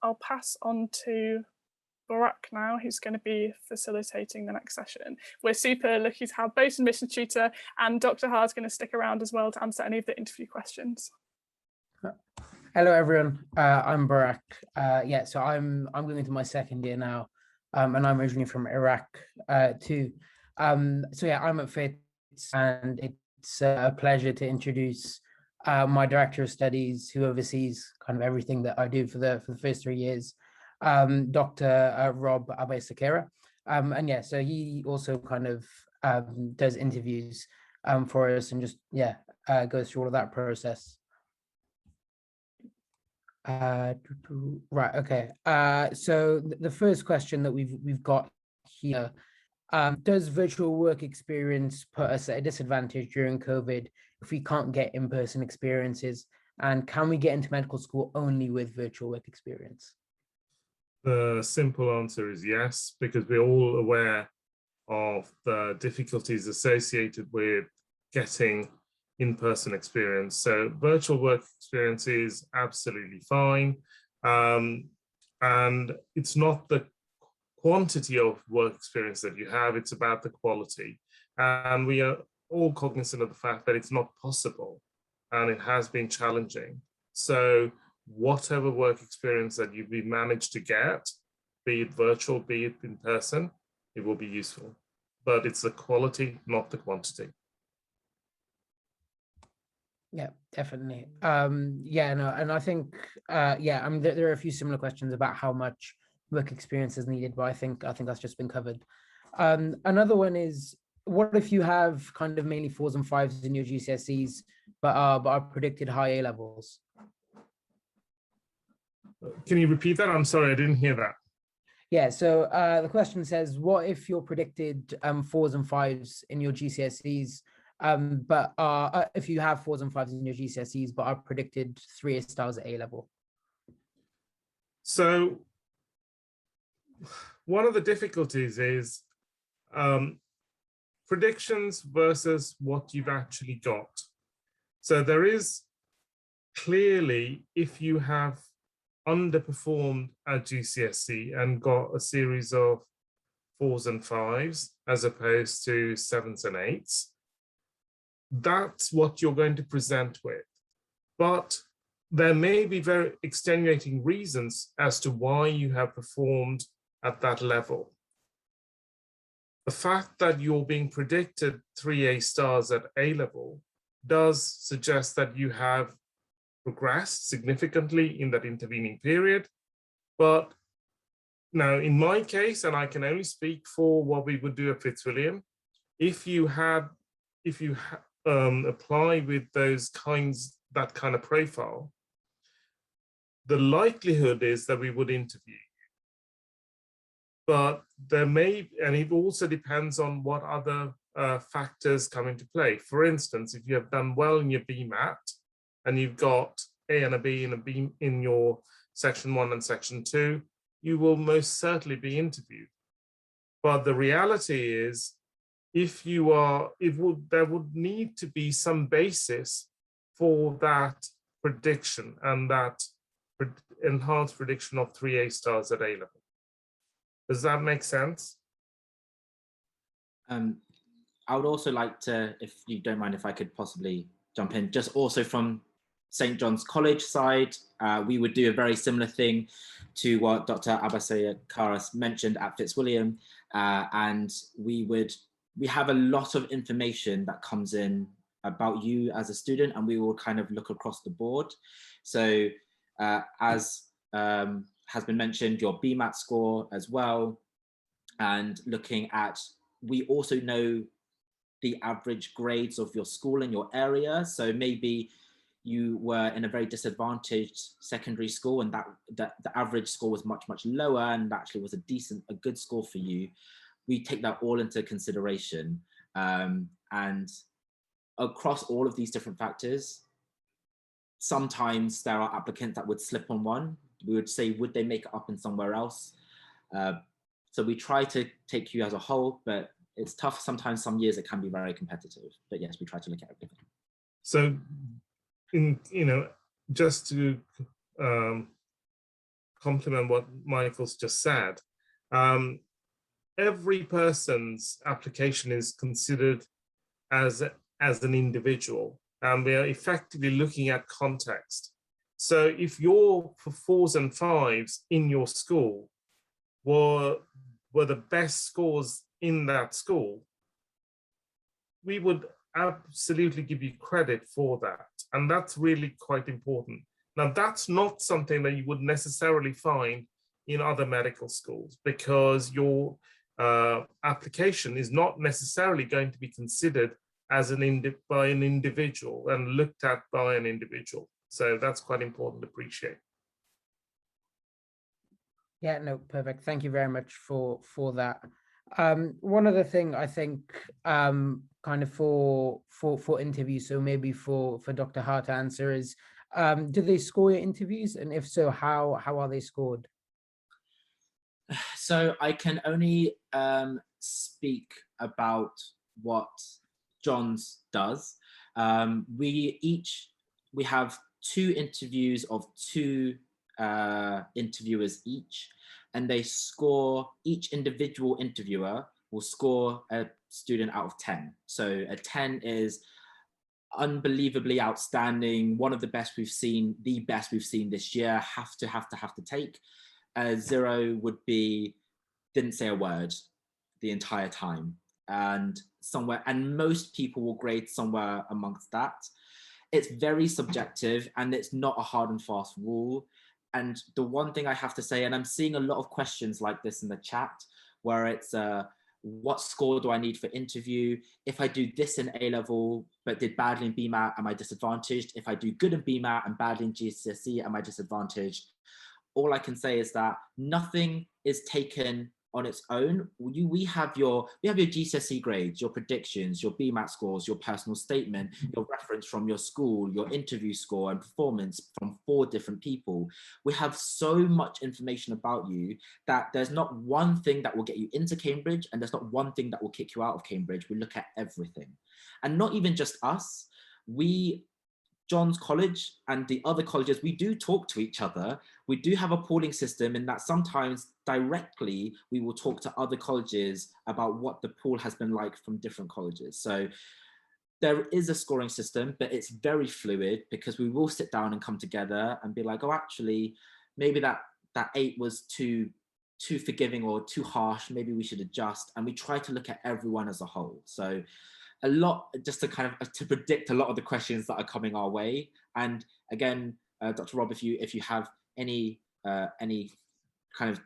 I'll pass on to Barak now, who's going to be facilitating the next session. We're super lucky to have both Admissions Tutor and Dr. Ha is going to stick around as well to answer any of the interview questions. Hello everyone, I'm Barak. So I'm going into my second year now, and I'm originally from Iraq too. I'm at Fitz, and it's a pleasure to introduce my Director of Studies, who oversees kind of everything that I do for the first 3 years, Dr. Robert Abayasekara. So he also kind of does interviews for us and just goes through all of that process. Right, okay. So the first question that we've got here, does virtual work experience put us at a disadvantage during COVID if we can't get in-person experiences? And can we get into medical school only with virtual work experience? The simple answer is yes, because we're all aware of the difficulties associated with getting in-person experience. So virtual work experience is absolutely fine. And it's not the quantity of work experience that you have, it's about the quality. And we are all cognizant of the fact that it's not possible and it has been challenging. So whatever work experience that you've managed to get, be it virtual, be it in person, it will be useful. But it's the quality, not the quantity. Yeah, definitely. And I think, there are a few similar questions about how much work experience is needed, but I think that's just been covered. Another one is, what if you have kind of mainly 4s and 5s in your GCSEs, but are predicted high A levels? Can you repeat that? I'm sorry, I didn't hear that. Yeah, so the question says, what if you're predicted 4s and 5s in your GCSEs, but if you have 4s and 5s in your GCSEs, but are predicted 3 stars at A level? So one of the difficulties is predictions versus what you've actually got. So there is clearly, if you have underperformed at GCSE and got a series of 4s and 5s as opposed to 7s and 8s, that's what you're going to present with. But there may be very extenuating reasons as to why you have performed at that level. The fact that you're being predicted 3 A stars at A level does suggest that you have progressed significantly in that intervening period. But now in my case, and I can only speak for what we would do at Fitzwilliam, if you apply with that kind of profile, the likelihood is that we would interview you. But there may, and it also depends on what other factors come into play. For instance, if you have done well in your BMAT and you've got A and a B and a B in your section 1 and section 2, you will most certainly be interviewed. But the reality is, there would need to be some basis for that prediction and that enhanced prediction of 3 A stars at A level. Does that make sense? I would also like to, if you don't mind, if I could possibly jump in, just also from St. John's College side, we would do a very similar thing to what Dr. Abayasekara mentioned at Fitzwilliam, and we have a lot of information that comes in about you as a student, and we will kind of look across the board. So as has been mentioned, your BMAT score as well, and looking at, we also know the average grades of your school in your area. So maybe you were in a very disadvantaged secondary school and that the average score was much, much lower and actually was a good score for you. We take that all into consideration. And across all of these different factors, sometimes there are applicants that would slip on one. We would say, would they make it up in somewhere else? So we try to take you as a whole, but it's tough. Sometimes some years it can be very competitive, but yes, we try to look at everything. So just to complement what Michael's just said. Every person's application is considered as an individual, and we are effectively looking at context. So if your 4s and 5s in your school were the best scores in that school, we would absolutely give you credit for that. And that's really quite important. Now, that's not something that you would necessarily find in other medical schools, because your application is not necessarily going to be considered as by an individual and looked at by an individual. So that's quite important to appreciate. Yeah, no, perfect. Thank you very much for that. One other thing I think, kind of for interviews, so maybe for Dr. Ha to answer, is do they score your interviews, and if so, how are they scored? So I can only speak about what John's does. We have 2 interviews of 2 interviewers each, and they score, each individual interviewer will score a student out of 10. So a 10 is unbelievably outstanding, one of the best we've seen, the best we've seen this year, have to take. 0 would be, didn't say a word the entire time, and most people will grade somewhere amongst that. It's very subjective, and it's not a hard and fast rule. And the one thing I have to say, and I'm seeing a lot of questions like this in the chat, where it's what score do I need for interview? If I do this in A-level but did badly in BMAT, am I disadvantaged? If I do good in BMAT and badly in GCSE, am I disadvantaged? All I can say is that nothing is taken on its own. We have your GCSE grades, your predictions, your BMAT scores, your personal statement, your reference from your school, your interview score and performance from 4 different people. We have so much information about you that there's not one thing that will get you into Cambridge, and there's not one thing that will kick you out of Cambridge. We look at everything, and not even just us. John's college and the other colleges, we do talk to each other. We do have a pooling system in that sometimes directly we will talk to other colleges about what the pool has been like from different colleges. So there is a scoring system, but it's very fluid, because we will sit down and come together and be like, oh, actually, maybe that 8 was too forgiving or too harsh. Maybe we should adjust. And we try to look at everyone as a whole. So a lot, just to kind of to predict a lot of the questions that are coming our way. And again, Dr. Rob, if you have any kind of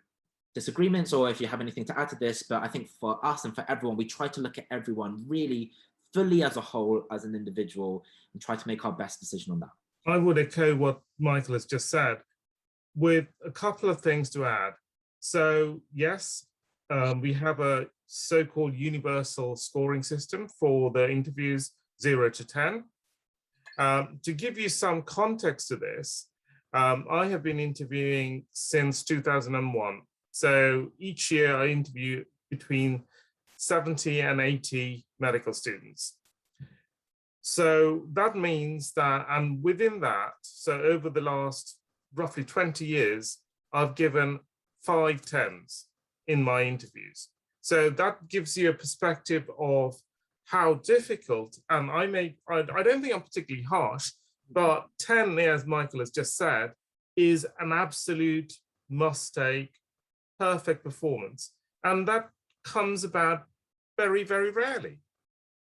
disagreements, or if you have anything to add to this, but I think for us and for everyone, we try to look at everyone really fully as a whole, as an individual, and try to make our best decision on that. I would echo what Michael has just said, with a couple of things to add. So yes, we have a so-called universal scoring system for the interviews 0 to 10. To give you some context to this, I have been interviewing since 2001. So each year I interview between 70 and 80 medical students. So that means that, and within that, so over the last roughly 20 years, I've given 5 10s in my interviews. So that gives you a perspective of how difficult, and I don't think I'm particularly harsh, but 10, as Michael has just said, is an absolute must-take, perfect performance. And that comes about very, very rarely.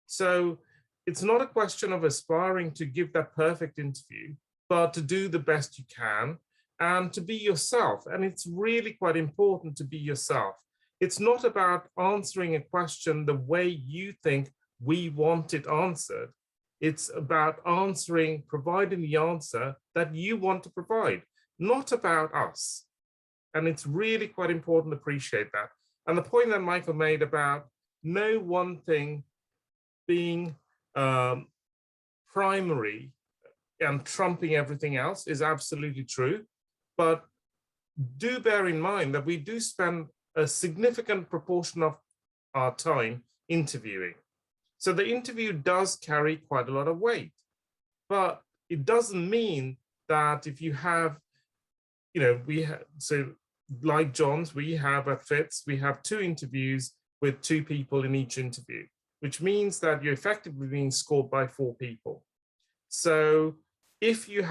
So it's not a question of aspiring to give that perfect interview, but to do the best you can and to be yourself. And it's really quite important to be yourself. It's not about answering a question the way you think we want it answered. It's about providing the answer that you want to provide, not about us. And it's really quite important to appreciate that. And the point that Michael made about no one thing being primary and trumping everything else is absolutely true. But do bear in mind that we do spend a significant proportion of our time interviewing. So the interview does carry quite a lot of weight, but it doesn't mean that if you have you know, so like John's, we have at Fitz, we have 2 interviews with 2 people in each interview, which means that you're effectively being scored by 4 people. So if you're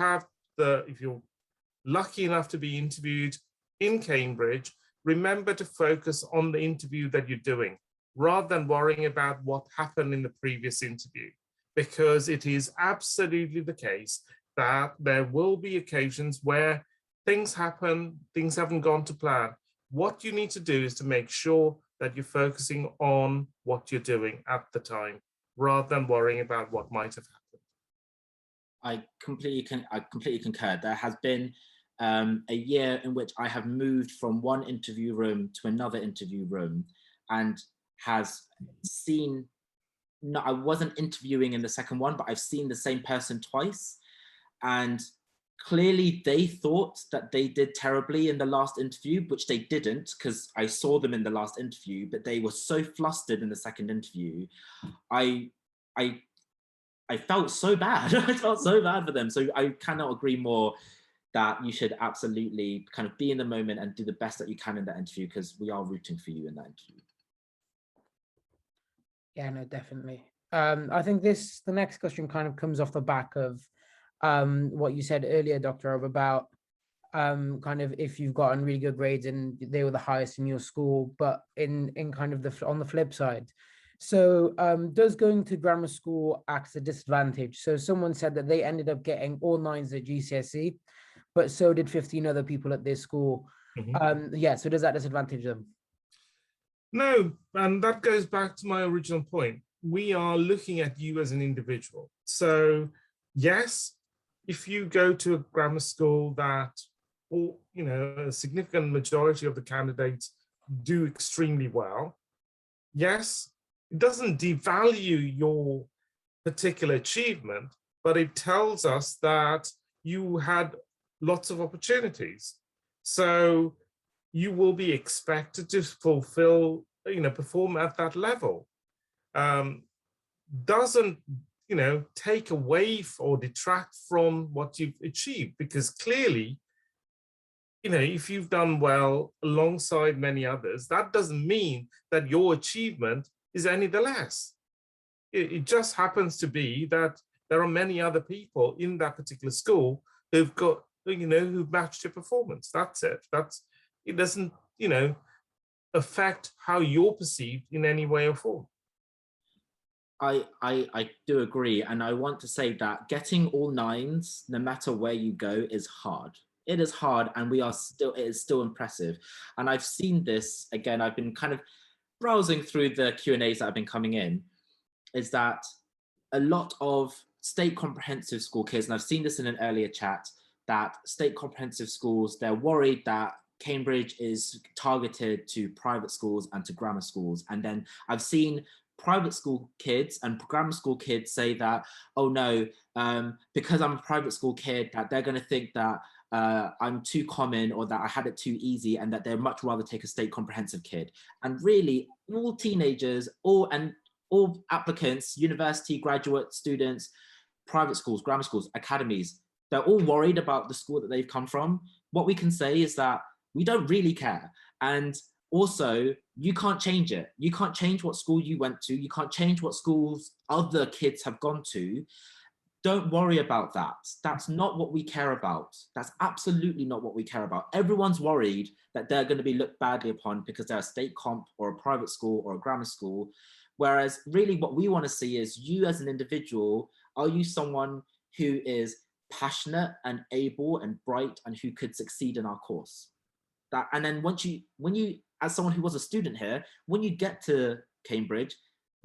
lucky enough to be interviewed in Cambridge, remember to focus on the interview that you're doing, rather than worrying about what happened in the previous interview, because it is absolutely the case that there will be occasions where things happen, things haven't gone to plan. What you need to do is to make sure that you're focusing on what you're doing at the time, rather than worrying about what might have happened. I completely concur. There has been a year in which I have moved from one interview room to another interview room, and has seen, no, I wasn't interviewing in the second one, but I've seen the same person twice. And clearly they thought that they did terribly in the last interview, which they didn't, because I saw them in the last interview, but they were so flustered in the second interview. I felt so bad. I felt so bad for them. So I cannot agree more that you should absolutely kind of be in the moment and do the best that you can in that interview, because we are rooting for you in that interview. Yeah, no, definitely. I think the next question kind of comes off the back of what you said earlier, Dr. Rob, about kind of if you've gotten really good grades and they were the highest in your school, but in kind of on the flip side. So does going to grammar school act as a disadvantage? So someone said that they ended up getting all 9s at GCSE, but so did 15 other people at their school. Mm-hmm. Yeah, so does that disadvantage them? No, and that goes back to my original point. We are looking at you as an individual. So yes, if you go to a grammar school that, or you know, a significant majority of the candidates do extremely well, yes, it doesn't devalue your particular achievement, but it tells us that you had lots of opportunities. So you will be expected to fulfill, you know, perform at that level. Doesn't, you know, take away or detract from what you've achieved, because clearly, you know, if you've done well alongside many others, that doesn't mean that your achievement is any the less. It just happens to be that there are many other people in that particular school who've got, you know, who've matched your performance. That's it. It doesn't, you know, affect how you're perceived in any way or form. I do agree. And I want to say that getting all 9s, no matter where you go, is hard. It is hard, and it is still impressive. And I've seen this, again, I've been kind of browsing through the Q&As that have been coming in, is that a lot of state comprehensive school kids, and I've seen this in an earlier chat, that state comprehensive schools, they're worried that Cambridge is targeted to private schools and to grammar schools. And then I've seen private school kids and grammar school kids say that, oh no, because I'm a private school kid, that they're going to think that I'm too common, or that I had it too easy, and that they'd much rather take a state comprehensive kid. And really, all teenagers, all applicants, university, graduate students, private schools, grammar schools, academies, they're all worried about the school that they've come from. What we can say is that we don't really care. And also, you can't change it. You can't change what school you went to. You can't change what schools other kids have gone to. Don't worry about that. That's not what we care about. That's absolutely not what we care about. Everyone's worried that they're going to be looked badly upon because they're a state comp or a private school or a grammar school. Whereas really what we want to see is you as an individual, are you someone who is passionate and able and bright and who could succeed in our course? And then when you, as someone who was a student here, when you get to Cambridge,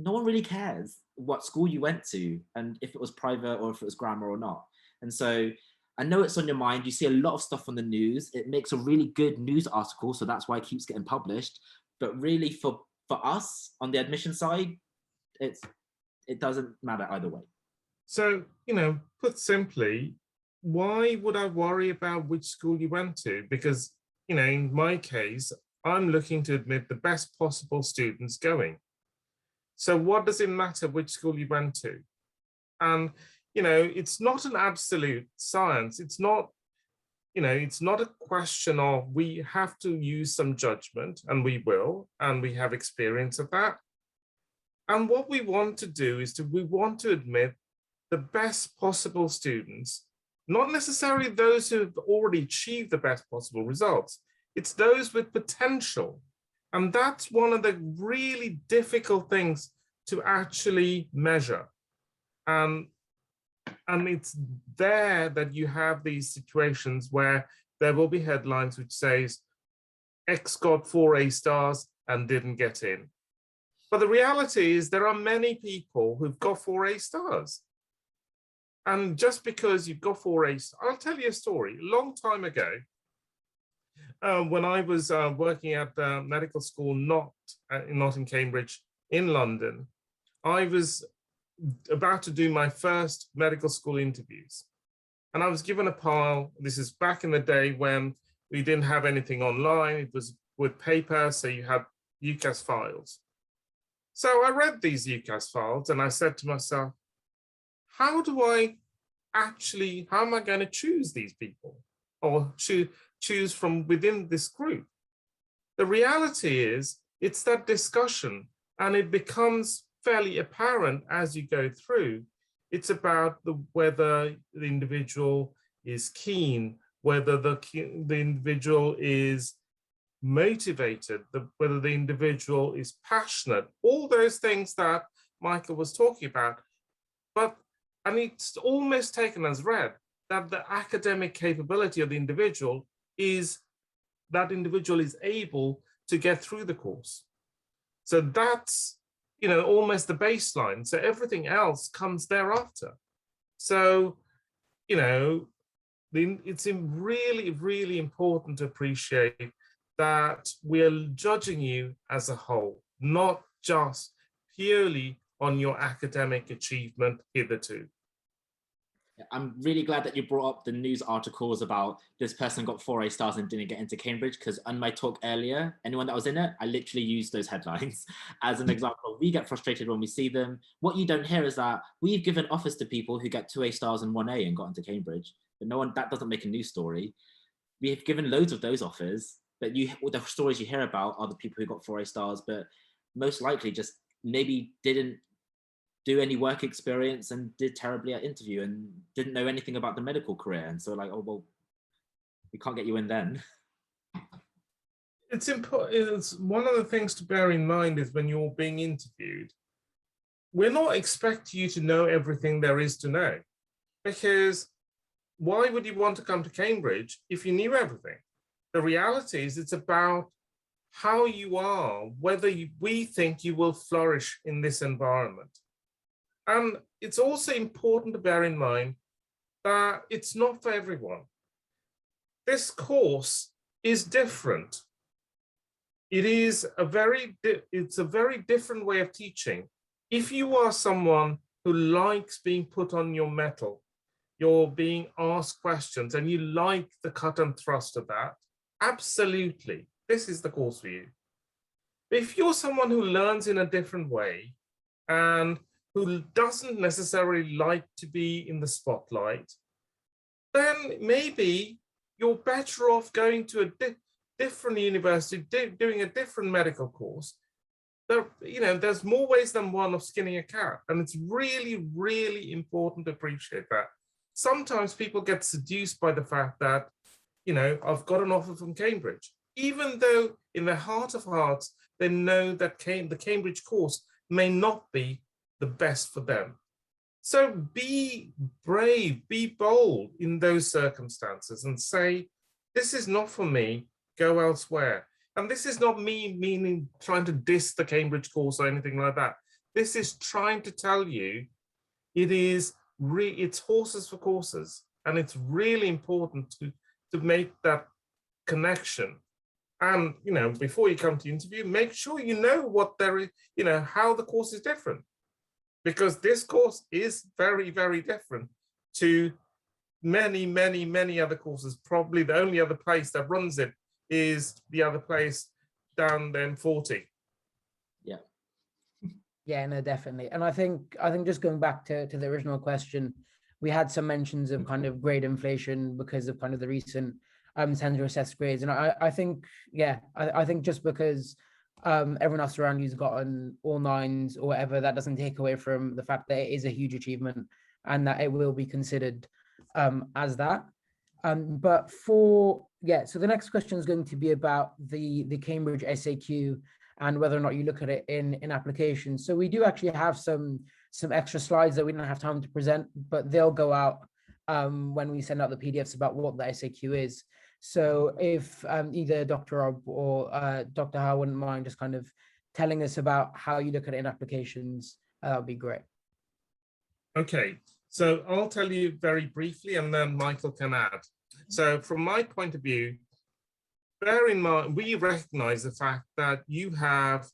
no one really cares what school you went to and if it was private or if it was grammar or not. And so I know it's on your mind. You see a lot of stuff on the news. It makes a really good news article, so that's why it keeps getting published. But really for us on the admission side, it doesn't matter either way. So, you know, put simply, why would I worry about which school you went to? Because, you know, in my case, I'm looking to admit the best possible students going. So what does it matter which school you went to? And, you know, it's not an absolute science. It's not, you know, it's not a question of we have to use some judgment, and we will, and we have experience of that. And what we want to do is we want to admit the best possible students, not necessarily those who have already achieved the best possible results. It's those with potential. And that's one of the really difficult things to actually measure. And it's there that you have these situations where there will be headlines which says X got 4 A stars and didn't get in. But the reality is there are many people who've got 4 A stars. And just because you've got 4 A stars, I'll tell you a story. A long time ago, when I was working at the medical school, not in Cambridge, in London, I was about to do my first medical school interviews. And I was given a pile. This is back in the day when we didn't have anything online. It was with paper, so you had UCAS files. So I read these UCAS files and I said to myself, how am I going to choose these people or choose from within this group? The reality is it's that discussion, and it becomes fairly apparent as you go through. It's about whether the individual is keen, whether the individual is motivated, whether the individual is passionate, all those things that Michael was talking about. And it's almost taken as read that the academic capability of the individual is that individual is able to get through the course. So that's, you know, almost the baseline. So everything else comes thereafter. So, you know, it's really, really important to appreciate that we're judging you as a whole, not just purely on your academic achievement hitherto. I'm really glad that you brought up the news articles about this person got 4 A stars and didn't get into Cambridge, because on my talk earlier, anyone that was in it, I literally used those headlines as an example. We get frustrated when we see them. What you don't hear is that we've given offers to people who get 2 A stars and 1 A and got into Cambridge, but that doesn't make a news story. We have given loads of those offers, but the stories you hear about are the people who got 4 A stars, but most likely just maybe didn't do any work experience and did terribly at interview and didn't know anything about the medical career. And so like, oh, well, we can't get you in then. It's important. It's one of the things to bear in mind is when you're being interviewed, we're not expecting you to know everything there is to know, because why would you want to come to Cambridge if you knew everything? The reality is it's about how you are, whether we think you will flourish in this environment. And it's also important to bear in mind that it's not for everyone. This course is different. It's a very different way of teaching. If you are someone who likes being put on your mettle, you're being asked questions and you like the cut and thrust of that, absolutely, this is the course for you. But if you're someone who learns in a different way and who doesn't necessarily like to be in the spotlight, then maybe you're better off going to a different university, doing a different medical course. There's more ways than one of skinning a cat, and it's really, really important to appreciate that. Sometimes people get seduced by the fact that, I've got an offer from Cambridge, even though in their heart of hearts, they know that the Cambridge course may not be the best for them. So be brave, be bold in those circumstances and say, this is not for me, go elsewhere. And this is not me trying to diss the Cambridge course or anything like that. This is trying to tell you it's horses for courses. And it's really important to make that connection. And, before you come to interview, make sure you know what there is, how the course is different. Because this course is very, very different to many, many, many other courses. Probably the only other place that runs it is the other place down the M40. Yeah. Yeah, no, definitely. And I think just going back to the original question, we had some mentions of kind of grade inflation because of kind of the recent center assessed grades. And I think, yeah, I think just because everyone else around you's gotten all 9s or whatever, that doesn't take away from the fact that it is a huge achievement and that it will be considered as that. But so the next question is going to be about the Cambridge SAQ and whether or not you look at it in applications. So we do actually have some extra slides that we don't have time to present, but they'll go out when we send out the PDFs about what the SAQ is. So if either Dr. Rob or Dr. Ha wouldn't mind just kind of telling us about how you look at it in applications, that would be great. Okay, so I'll tell you very briefly and then Michael can add. So from my point of view, bear in mind, we recognize the fact that you have,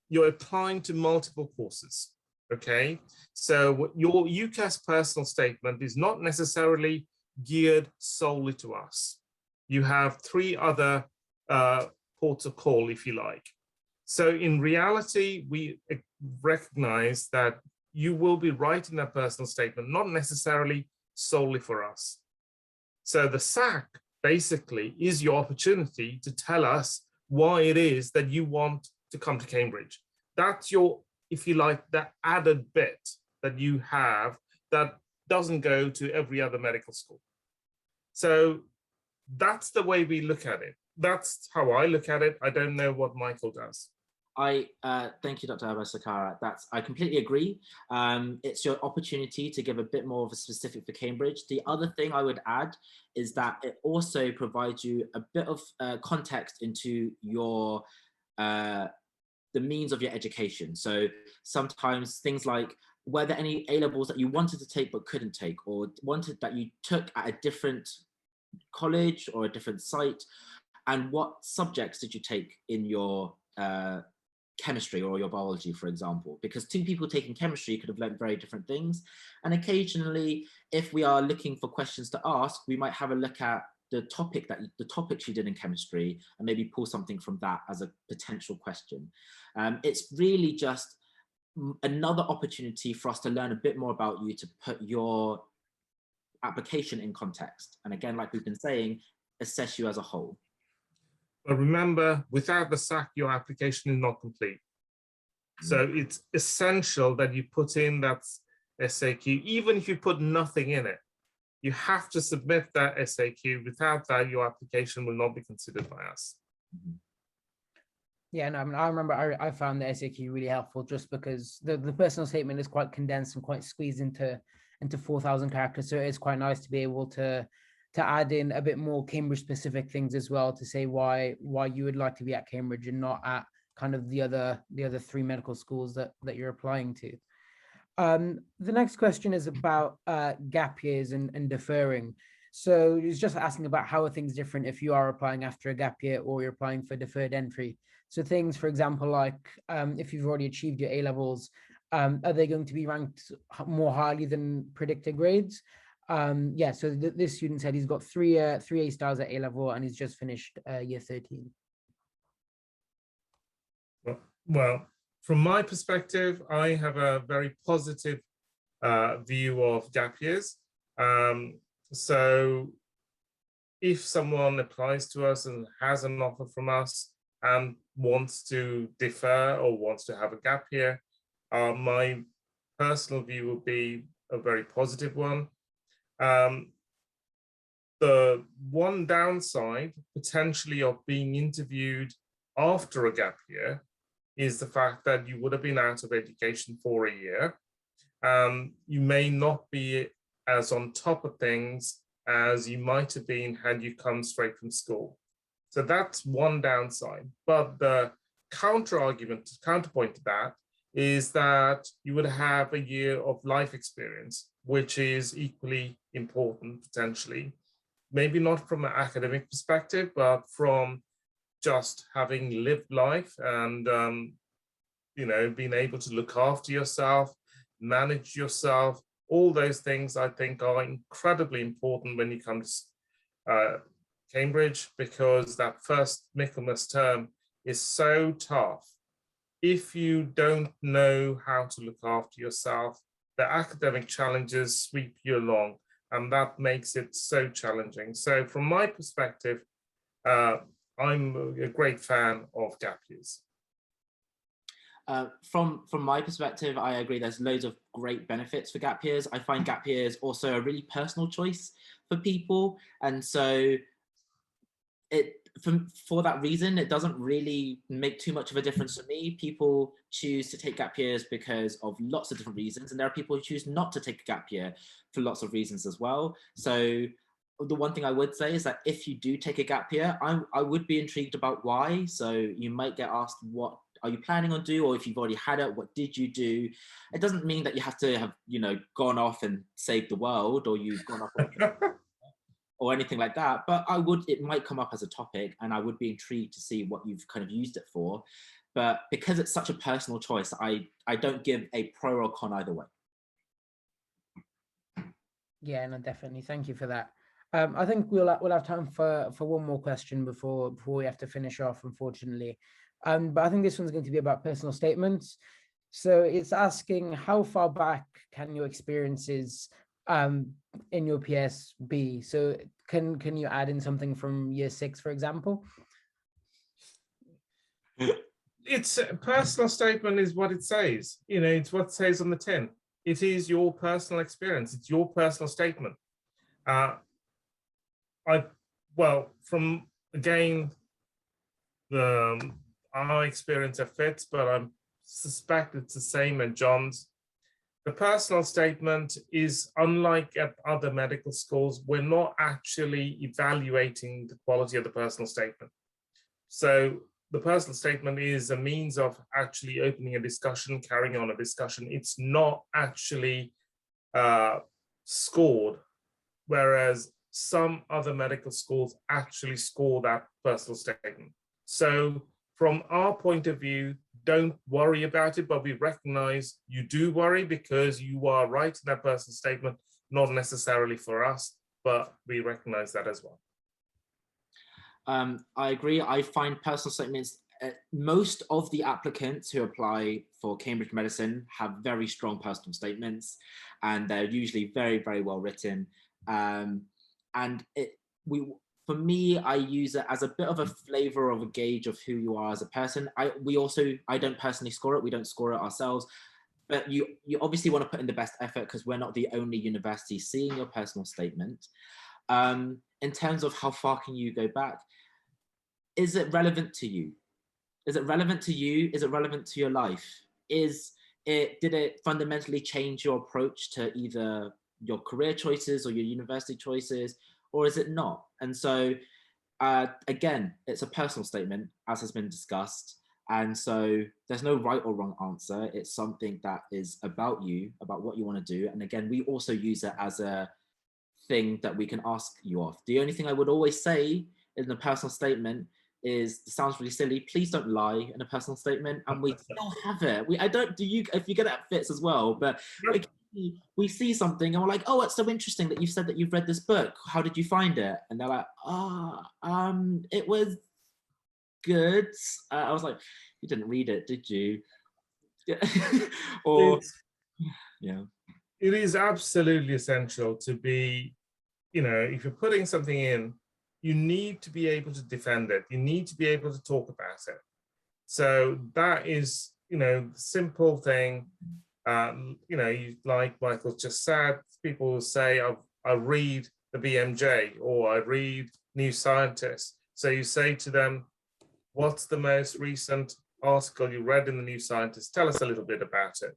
you're applying to multiple courses, okay? So your UCAS personal statement is not necessarily geared solely to us. You have 3 other ports of call, if you like. So in reality, we recognize that you will be writing that personal statement, not necessarily solely for us. So the SAC basically is your opportunity to tell us why it is that you want to come to Cambridge. That's your, if you like, that added bit that you have that doesn't go to every other medical school. So that's the way we look at it. That's how I look at it. I don't know what Michael does. Thank you, Dr. Abayasekara. I completely agree. It's your opportunity to give a bit more of a specific for Cambridge. The other thing I would add is that it also provides you a bit of context into your the means of your education. So sometimes things like, were there any A-levels that you wanted to take but couldn't take, or wanted that you took at a different college or a different site, and what subjects did you take in your chemistry or your biology, for example? Because 2 people taking chemistry could have learned very different things. And occasionally, if we are looking for questions to ask, we might have a look at the topics you did in chemistry and maybe pull something from that as a potential question. It's really just another opportunity for us to learn a bit more about you, to put your application in context. And again, like we've been saying, assess you as a whole. But remember, without the SAC, your application is not complete. So it's essential that you put in that SAQ, even if you put nothing in it. You have to submit that SAQ. Without that, your application will not be considered by us. Yeah, no, I mean, I remember I found the SAQ really helpful just because the personal statement is quite condensed and quite squeezed into 4,000 characters. So it's quite nice to be able to add in a bit more Cambridge specific things as well, to say why you would like to be at Cambridge and not at kind of the other 3 medical schools that you're applying to. The next question is about gap years and deferring. So it's just asking about how are things different if you are applying after a gap year or you're applying for deferred entry. So things, for example, like if you've already achieved your A-levels, are they going to be ranked more highly than predicted grades? Yeah, so this student said he's got 3 A stars at A-level and he's just finished year 13. Well, from my perspective, I have a very positive view of gap years. So if someone applies to us and has an offer from us and wants to defer or wants to have a gap year, my personal view would be a very positive one. The one downside potentially of being interviewed after a gap year is the fact that you would have been out of education for a year. You may not be as on top of things as you might have been had you come straight from school. So that's one downside. But the counterpoint to that is that you would have a year of life experience, which is equally important potentially. Maybe not from an academic perspective, but from just having lived life and being able to look after yourself, manage yourself. All those things I think are incredibly important when you come to Cambridge, because that first Michaelmas term is so tough. If you don't know how to look after yourself, the academic challenges sweep you along, and that makes it so challenging. So from my perspective, I'm a great fan of gap years. From my perspective, I agree. There's loads of great benefits for gap years. I find gap years also a really personal choice for people, and so for that reason, it doesn't really make too much of a difference for me. People choose to take gap years because of lots of different reasons, and there are people who choose not to take a gap year for lots of reasons as well. So the one thing I would say is that if you do take a gap year, I would be intrigued about why. So you might get asked, what are you planning on doing? Or if you've already had it, what did you do? It doesn't mean that you have to have, gone off and saved the world, or you've gone off or anything like that. But it might come up as a topic, and I would be intrigued to see what you've kind of used it for. But because it's such a personal choice, I don't give a pro or con either way. Yeah, no, definitely. Thank you for that. I think we'll have time for one more question before we have to finish off, unfortunately. But I think this one's going to be about personal statements. So it's asking, how far back can your experiences in your PS be? So can you add in something from year 6, for example? It's a personal statement is what it says. It's what it says on the tin. It is your personal experience. It's your personal statement. From again, our experience at Fitz, but I suspect it's the same at John's. The personal statement is, unlike at other medical schools, we're not actually evaluating the quality of the personal statement. So the personal statement is a means of actually opening a discussion, carrying on a discussion. It's not actually scored, whereas some other medical schools actually score that personal statement. So from our point of view, don't worry about it, but we recognize you do worry because you are right in that personal statement, not necessarily for us, but we recognize that as well. I agree. I find personal statements, most of the applicants who apply for Cambridge Medicine have very strong personal statements, and they're usually very, very well written. For me, I use it as a bit of a flavor of a gauge of who you are as a person. I don't personally score it. We don't score it ourselves, but you obviously want to put in the best effort because we're not the only university seeing your personal statement. In terms of how far can you go back, is it relevant to you? Is it relevant to you? Is it relevant to your life? Did it fundamentally change your approach to either your career choices or your university choices, or is it not? And so, again, it's a personal statement, as has been discussed. And so there's no right or wrong answer. It's something that is about you, about what you want to do. And again, we also use it as a thing that we can ask you of. The only thing I would always say in the personal statement is, it sounds really silly, please don't lie in a personal statement. And we still have it. If you get it at Fitz as well, but we see something and we're like, oh, it's so interesting that you've said that you've read this book. How did you find it? And they're like, it was good. I was like, you didn't read it, did you? Or, yeah. It is absolutely essential to be, if you're putting something in, you need to be able to defend it. You need to be able to talk about it. So that is, the simple thing. Like Michael just said, people will say, I read the BMJ or I read New Scientist. So you say to them, what's the most recent article you read in the New Scientist? Tell us a little bit about it.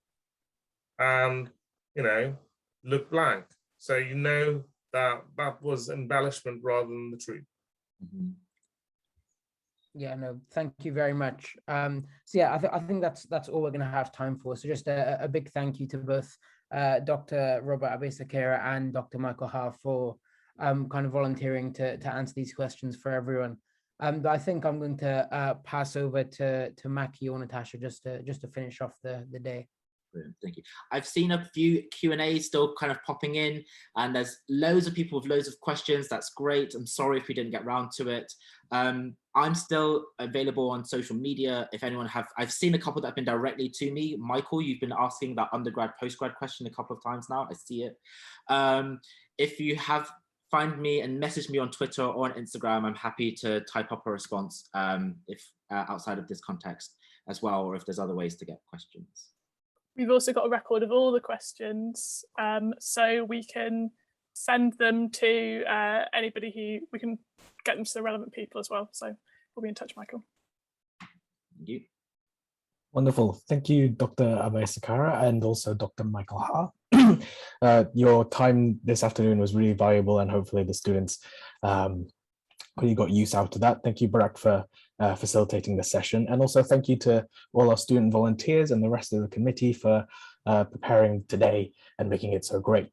And, look blank. So that was embellishment rather than the truth. Mm-hmm. Yeah, no, thank you very much. So yeah, I think that's all we're going to have time for. So just a big thank you to both Dr. Robert Abayasekara and Dr. Micheal Ha for kind of volunteering to answer these questions for everyone. But I think I'm going to pass over to Mackie or Natasha just to finish off the day. Brilliant, thank you. I've seen a few Q&As still kind of popping in, and there's loads of people with loads of questions. That's great. I'm sorry if we didn't get round to it. I'm still available on social media. If anyone I've seen a couple that have been directly to me. Michael, you've been asking that undergrad, postgrad question a couple of times now. I see it. If you find me and message me on Twitter or on Instagram, I'm happy to type up a response if outside of this context as well, or if there's other ways to get questions. We've also got a record of all the questions, so we can send them to anybody who we can get them to the relevant people as well. So we'll be in touch, Michael. Thank you. Wonderful. Thank you, Dr. Abayasekara, and also Dr. Micheal Ha. Your time this afternoon was really valuable, and hopefully the students really got use out of that. Thank you, Barak, for facilitating the session. And also thank you to all our student volunteers and the rest of the committee for preparing today and making it so great.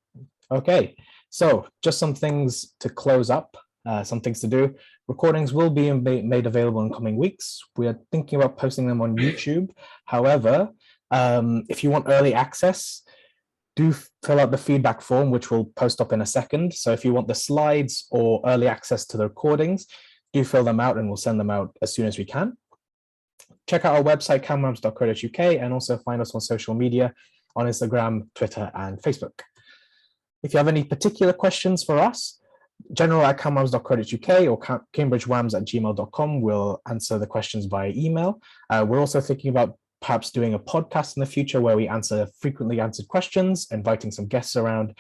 Okay, so just some things to close up, some things to do. Recordings will be made available in coming weeks. We are thinking about posting them on YouTube. However, if you want early access, do fill out the feedback form, which we'll post up in a second. So if you want the slides or early access to the recordings, do fill them out and we'll send them out as soon as we can. Check out our website, camwams.co.uk, and also find us on social media on Instagram, Twitter, and Facebook. If you have any particular questions for us, general@camwams.co.uk or cambridgewams@gmail.com will answer the questions via email. We're also thinking about perhaps doing a podcast in the future where we answer frequently answered questions, inviting some guests around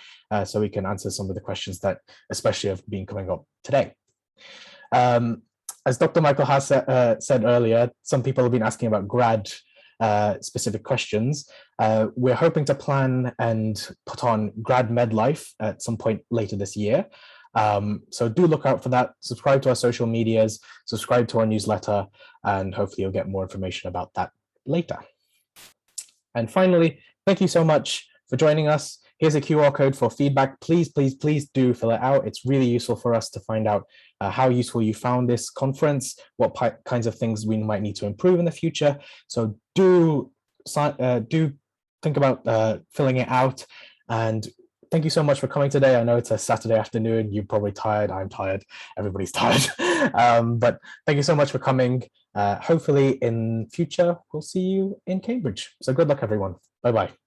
so we can answer some of the questions that especially have been coming up today. As Dr. Micheal Ha said earlier, some people have been asking about grad specific questions. We're hoping to plan and put on grad MedLife at some point later this year. So do look out for that. Subscribe to our social medias, subscribe to our newsletter, and hopefully you'll get more information about that later. And finally, thank you so much for joining us. Here's a QR code for feedback. Please, please, please do fill it out. It's really useful for us to find out how useful you found this conference, what kinds of things we might need to improve in the future. So do think about filling it out. And thank you so much for coming today. I know it's a Saturday afternoon. You're probably tired. I'm tired. Everybody's tired. But thank you so much for coming. Hopefully in future, we'll see you in Cambridge. So good luck, everyone. Bye-bye.